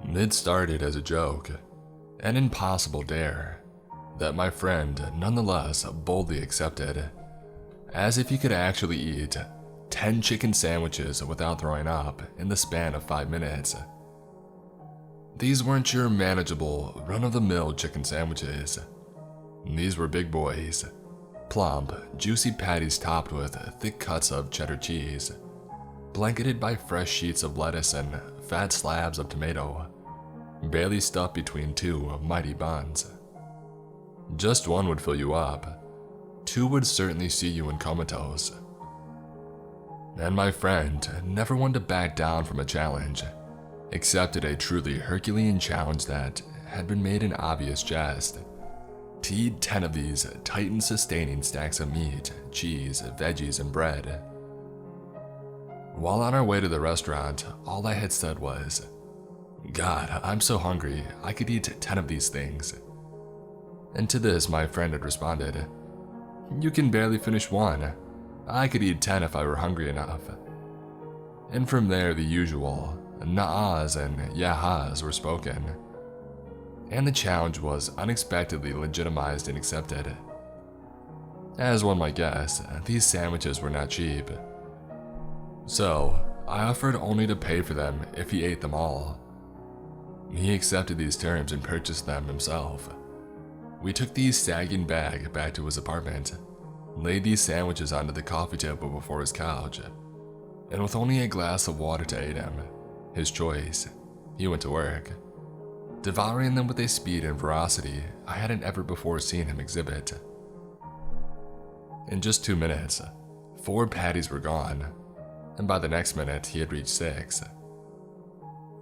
It started as a joke, an impossible dare, that my friend nonetheless boldly accepted, as if he could actually eat 10 chicken sandwiches without throwing up in the span of 5 minutes. These weren't your manageable, run-of-the-mill chicken sandwiches. These were big boys, plump, juicy patties topped with thick cuts of cheddar cheese, blanketed by fresh sheets of lettuce and fat slabs of tomato, barely stuffed between 2 mighty buns. Just one would fill you up, 2 would certainly see you in comatose. And my friend, never one to back down from a challenge, accepted a truly Herculean challenge that had been made an obvious jest. To eat 10 of these titan-sustaining stacks of meat, cheese, veggies, and bread. While on our way to the restaurant, all I had said was, "God, I'm so hungry, I could eat 10 of these things." And to this, my friend had responded, "You can barely finish 1. I could eat 10 if I were hungry enough." And from there, the usual nah-ahs and yah-ahs were spoken, and the challenge was unexpectedly legitimized and accepted. As one might guess, these sandwiches were not cheap. So, I offered only to pay for them if he ate them all. He accepted these terms and purchased them himself. We took the sagging bag back to his apartment, laid these sandwiches onto the coffee table before his couch, and with only a glass of water to aid him, his choice, he went to work, devouring them with a speed and ferocity I hadn't ever before seen him exhibit. In just 2 minutes, 4 patties were gone, and by the next minute he had reached 6.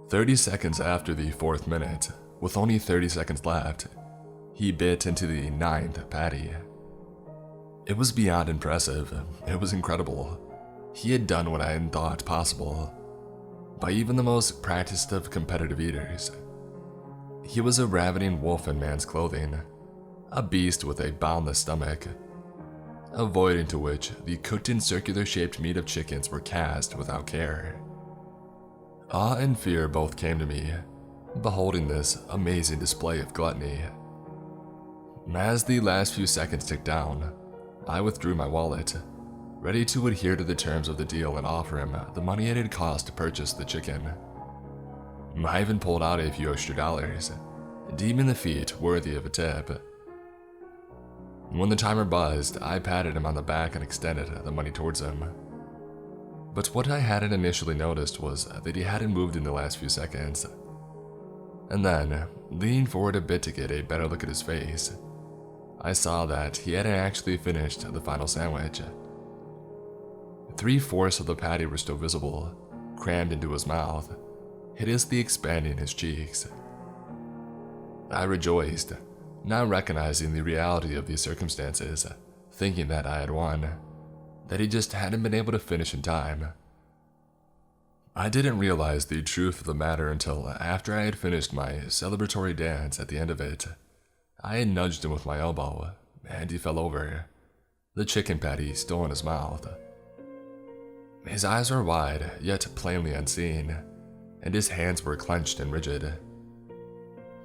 30 seconds after the 4th minute, with only 30 seconds left, he bit into the 9th patty. It was beyond impressive. It was incredible. He had done what I hadn't thought possible, by even the most practiced of competitive eaters. He was a ravening wolf in man's clothing, a beast with a boundless stomach, a void into which the cooked and circular-shaped meat of chickens were cast without care. Awe and fear both came to me, beholding this amazing display of gluttony. As the last few seconds ticked down, I withdrew my wallet, ready to adhere to the terms of the deal and offer him the money it had cost to purchase the chicken. I even pulled out a few extra dollars, deeming the feat worthy of a tip. When the timer buzzed, I patted him on the back and extended the money towards him. But what I hadn't initially noticed was that he hadn't moved in the last few seconds. And then, leaning forward a bit to get a better look at his face, I saw that he hadn't actually finished the final sandwich. 3/4 of the patty were still visible, crammed into his mouth, hideously expanding his cheeks. I rejoiced, now recognizing the reality of these circumstances, thinking that I had won, that he just hadn't been able to finish in time. I didn't realize the truth of the matter until after I had finished my celebratory dance at the end of it. I had nudged him with my elbow, and he fell over, the chicken patty still in his mouth. His eyes were wide, yet plainly unseeing, and his hands were clenched and rigid.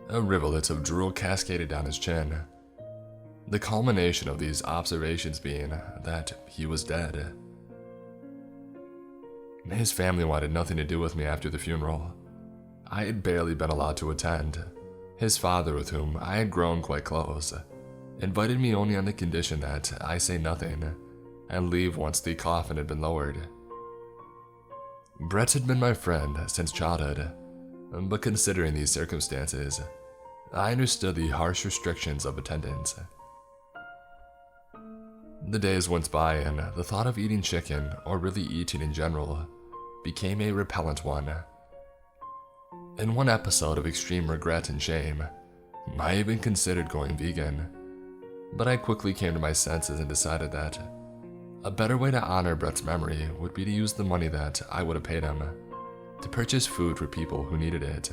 A rivulet of drool cascaded down his chin, the culmination of these observations being that he was dead. His family wanted nothing to do with me after the funeral. I had barely been allowed to attend. His father, with whom I had grown quite close, invited me only on the condition that I say nothing and leave once the coffin had been lowered. Brett had been my friend since childhood, but considering these circumstances, I understood the harsh restrictions of attendance. The days went by and the thought of eating chicken, or really eating in general, became a repellent one. In one episode of extreme regret and shame, I even considered going vegan, but I quickly came to my senses and decided that a better way to honor Brett's memory would be to use the money that I would have paid him to purchase food for people who needed it.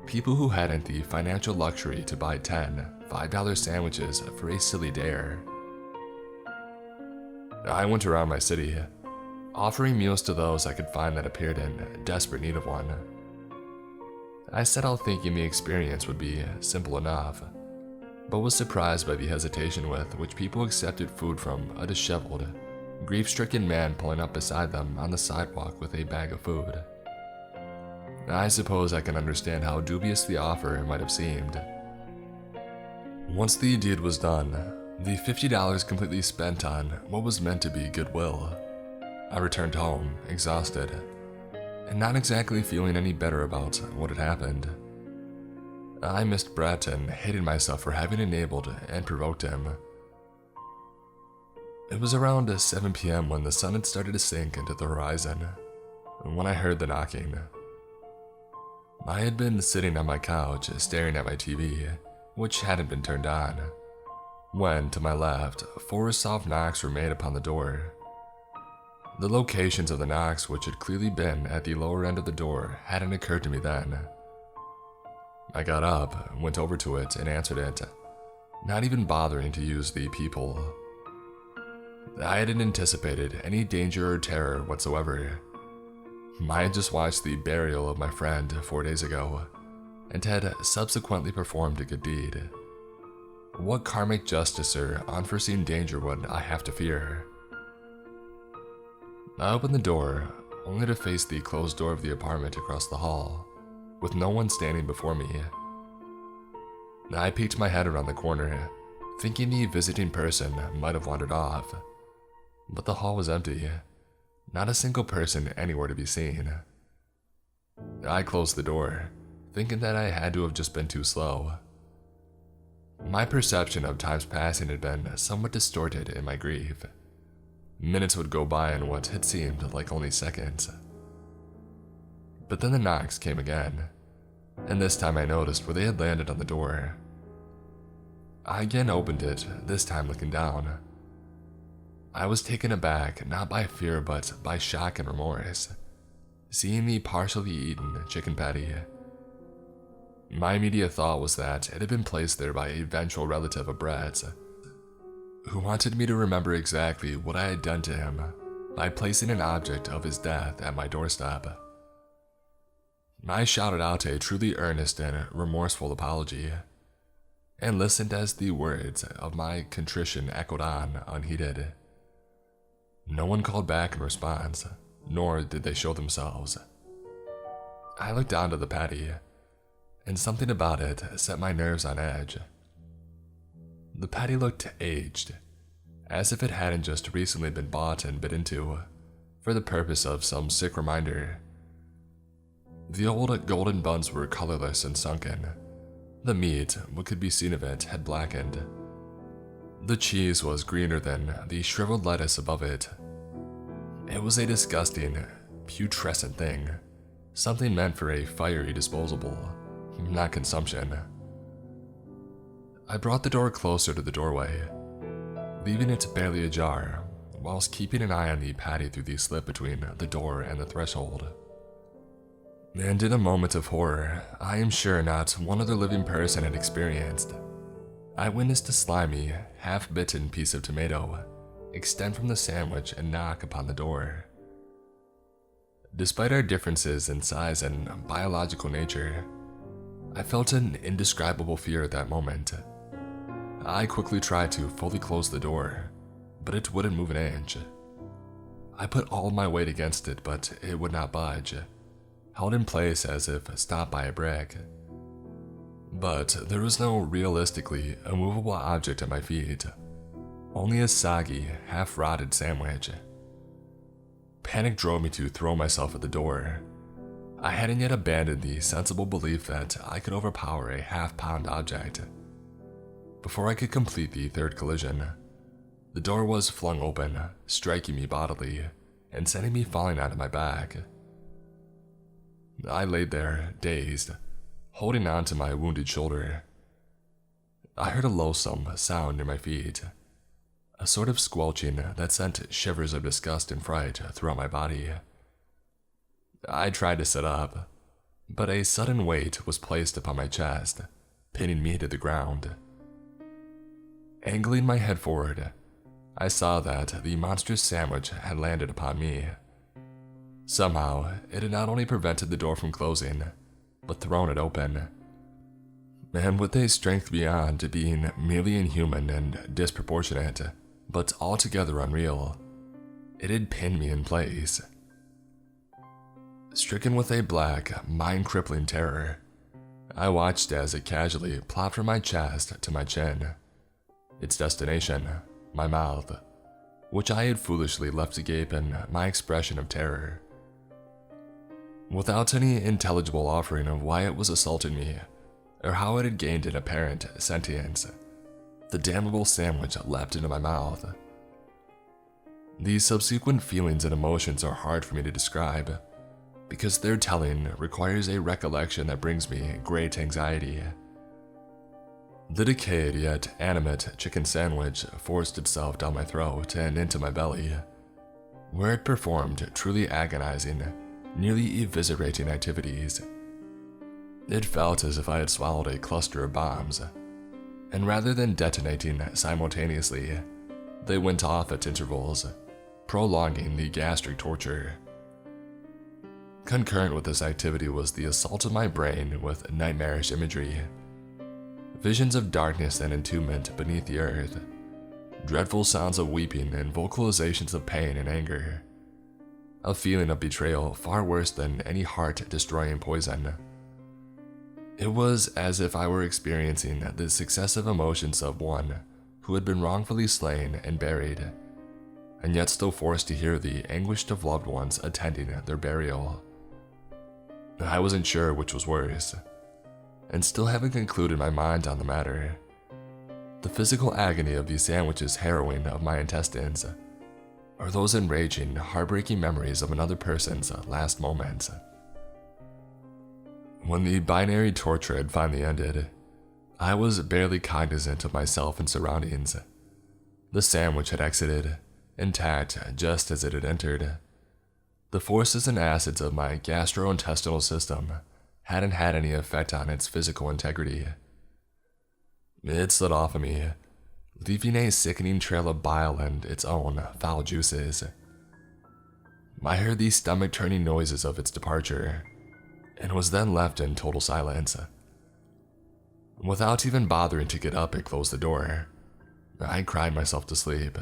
People who hadn't the financial luxury to buy 10 $5 sandwiches for a silly dare. I went around my city, offering meals to those I could find that appeared in desperate need of one. I set out thinking the experience would be simple enough, but was surprised by the hesitation with which people accepted food from a disheveled, grief-stricken man pulling up beside them on the sidewalk with a bag of food. I suppose I can understand how dubious the offer might have seemed. Once the deed was done, the $50 completely spent on what was meant to be goodwill, I returned home, exhausted, and not exactly feeling any better about what had happened. I missed Brett and hated myself for having enabled and provoked him. It was around 7 p.m. when the sun had started to sink into the horizon, when I heard the knocking. I had been sitting on my couch staring at my TV, which hadn't been turned on, when, to my left, 4 soft knocks were made upon the door. The locations of the knocks, which had clearly been at the lower end of the door, hadn't occurred to me then. I got up, went over to it, and answered it, not even bothering to use the peephole. I hadn't anticipated any danger or terror whatsoever. I had just watched the burial of my friend 4 days ago, and had subsequently performed a good deed. What karmic justice or unforeseen danger would I have to fear? I opened the door, only to face the closed door of the apartment across the hall, with no one standing before me. I peeked my head around the corner, thinking the visiting person might have wandered off, but the hall was empty, not a single person anywhere to be seen. I closed the door, thinking that I had to have just been too slow. My perception of time's passing had been somewhat distorted in my grief. Minutes would go by in what had seemed like only seconds. But then the knocks came again, and this time I noticed where they had landed on the door. I again opened it, this time looking down. I was taken aback, not by fear but by shock and remorse, seeing the partially eaten chicken patty. My immediate thought was that it had been placed there by a vengeful relative of Brett's, who wanted me to remember exactly what I had done to him by placing an object of his death at my doorstep. I shouted out a truly earnest and remorseful apology, and listened as the words of my contrition echoed on unheeded. No one called back in response, nor did they show themselves. I looked down to the patty, and something about it set my nerves on edge. The patty looked aged, as if it hadn't just recently been bought and bit into, for the purpose of some sick reminder. The old golden buns were colorless and sunken. The meat, what could be seen of it, had blackened. The cheese was greener than the shriveled lettuce above it. It was a disgusting, putrescent thing, something meant for a fiery disposable, not consumption. I brought the door closer to the doorway, leaving it barely ajar, whilst keeping an eye on the patty through the slit between the door and the threshold. And in a moment of horror I am sure not one other living person had experienced, I witnessed a slimy, half-bitten piece of tomato extend from the sandwich and knock upon the door. Despite our differences in size and biological nature, I felt an indescribable fear at that moment. I quickly tried to fully close the door, but it wouldn't move an inch. I put all of my weight against it, but it would not budge, held in place as if stopped by a brick. But there was no realistically immovable object at my feet, only a soggy, half-rotted sandwich. Panic drove me to throw myself at the door. I hadn't yet abandoned the sensible belief that I could overpower a half-pound object. Before I could complete the third collision, the door was flung open, striking me bodily and sending me falling onto my back. I laid there, dazed, holding on to my wounded shoulder. I heard a loathsome sound near my feet, a sort of squelching that sent shivers of disgust and fright throughout my body. I tried to sit up, but a sudden weight was placed upon my chest, pinning me to the ground. Angling my head forward, I saw that the monstrous sandwich had landed upon me. Somehow, it had not only prevented the door from closing, but thrown it open. And with a strength beyond being merely inhuman and disproportionate, but altogether unreal, it had pinned me in place. Stricken with a black, mind-crippling terror, I watched as it casually plopped from my chest to my chin. Its destination, my mouth, which I had foolishly left agape in my expression of terror. Without any intelligible offering of why it was assaulting me, or how it had gained an apparent sentience, the damnable sandwich leapt into my mouth. These subsequent feelings and emotions are hard for me to describe, because their telling requires a recollection that brings me great anxiety. The decayed yet animate chicken sandwich forced itself down my throat and into my belly, where it performed truly agonizing, nearly eviscerating activities. It felt as if I had swallowed a cluster of bombs, and rather than detonating simultaneously, they went off at intervals, prolonging the gastric torture. Concurrent with this activity was the assault of my brain with nightmarish imagery. Visions of darkness and entombment beneath the earth, dreadful sounds of weeping and vocalizations of pain and anger. A feeling of betrayal far worse than any heart-destroying poison. It was as if I were experiencing the successive emotions of one who had been wrongfully slain and buried, and yet still forced to hear the anguish of loved ones attending their burial. I wasn't sure which was worse, and still haven't concluded my mind on the matter. The physical agony of these sandwiches harrowing of my intestines, or those enraging, heartbreaking memories of another person's last moments. When the binary torture had finally ended, I was barely cognizant of myself and surroundings. The sandwich had exited, intact just as it had entered. The forces and acids of my gastrointestinal system hadn't had any effect on its physical integrity. It slid off of me, leaving a sickening trail of bile and its own foul juices. I heard the stomach-turning noises of its departure, and was then left in total silence. Without even bothering to get up and close the door, I cried myself to sleep.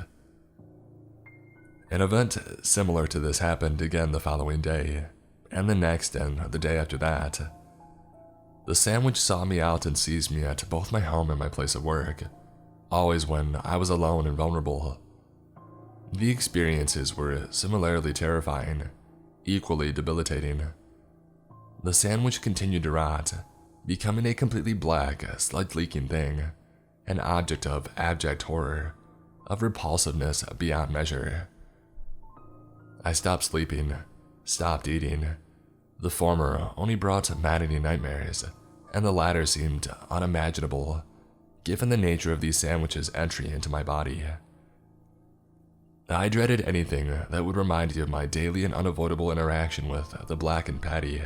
An event similar to this happened again the following day, and the next and the day after that. The sandwich sought me out and seized me at both my home and my place of work, always when I was alone and vulnerable. The experiences were similarly terrifying, equally debilitating. The sandwich continued to rot, becoming a completely black, sludge-leaking thing, an object of abject horror, of repulsiveness beyond measure. I stopped sleeping, stopped eating. The former only brought maddening nightmares, and the latter seemed unimaginable, given the nature of these sandwiches' entry into my body. I dreaded anything that would remind me of my daily and unavoidable interaction with the blackened patty.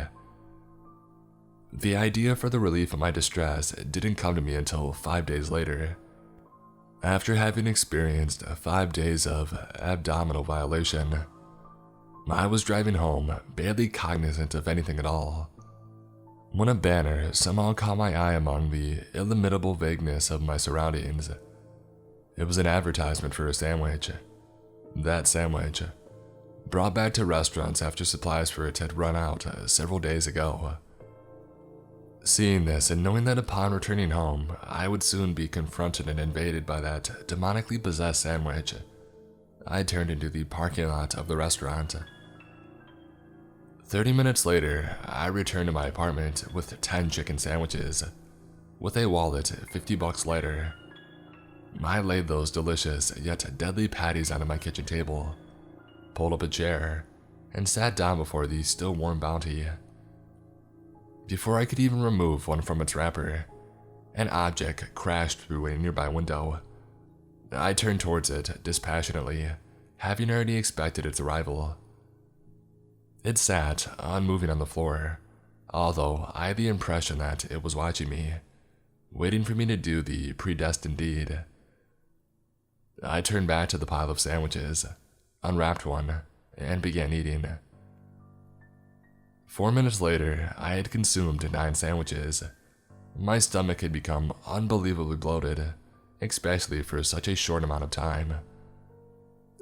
The idea for the relief of my distress didn't come to me until 5 days later. After having experienced 5 days of abdominal violation, I was driving home, barely cognizant of anything at all, when a banner somehow caught my eye among the illimitable vagueness of my surroundings. It was an advertisement for a sandwich. That sandwich, brought back to restaurants after supplies for it had run out several days ago. Seeing this and knowing that upon returning home, I would soon be confronted and invaded by that demonically possessed sandwich, I turned into the parking lot of the restaurant. 30 minutes later, I returned to my apartment with 10 chicken sandwiches, with a wallet $50 lighter. I laid those delicious yet deadly patties onto my kitchen table, pulled up a chair, and sat down before the still warm bounty. Before I could even remove one from its wrapper, an object crashed through a nearby window. I turned towards it dispassionately, having already expected its arrival. It sat, unmoving on the floor, although I had the impression that it was watching me, waiting for me to do the predestined deed. I turned back to the pile of sandwiches, unwrapped one, and began eating. 4 minutes later, I had consumed 9 sandwiches. My stomach had become unbelievably bloated, especially for such a short amount of time.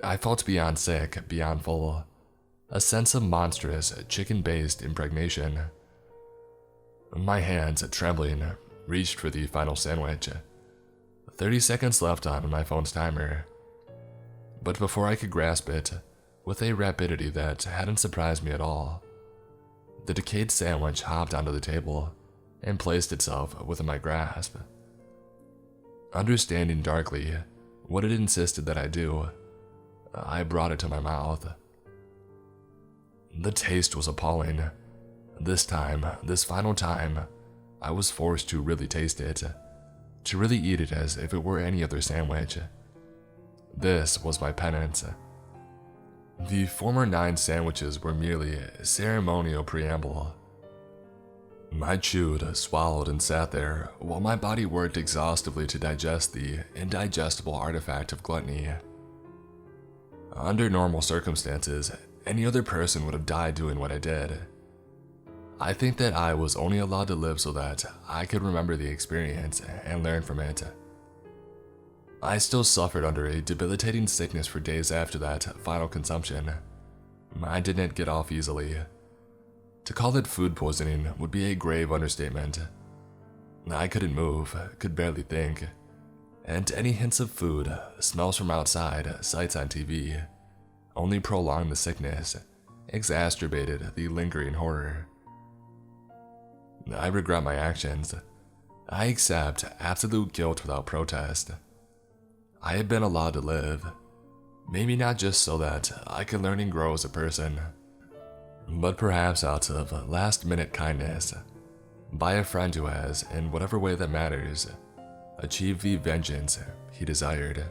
I felt beyond sick, beyond full, a sense of monstrous chicken-based impregnation. My hands, trembling, reached for the final sandwich. 30 seconds left on my phone's timer. But before I could grasp it, with a rapidity that hadn't surprised me at all, the decayed sandwich hopped onto the table and placed itself within my grasp. Understanding darkly what it insisted that I do, I brought it to my mouth. The taste was appalling. This time, this final time, I was forced to really taste it, to really eat it as if it were any other sandwich. This was my penance. The former 9 sandwiches were merely a ceremonial preamble. I chewed, swallowed, and sat there while my body worked exhaustively to digest the indigestible artifact of gluttony. Under normal circumstances, any other person would have died doing what I did. I think that I was only allowed to live so that I could remember the experience and learn from it. I still suffered under a debilitating sickness for days after that final consumption. I didn't get off easily. To call it food poisoning would be a grave understatement. I couldn't move, could barely think, and any hints of food, smells from outside, sights on TV, only prolonged the sickness, exacerbated the lingering horror. I regret my actions. I accept absolute guilt without protest. I had been allowed to live, maybe not just so that I could learn and grow as a person, but perhaps out of last-minute kindness, by a friend who has, in whatever way that matters, achieved the vengeance he desired.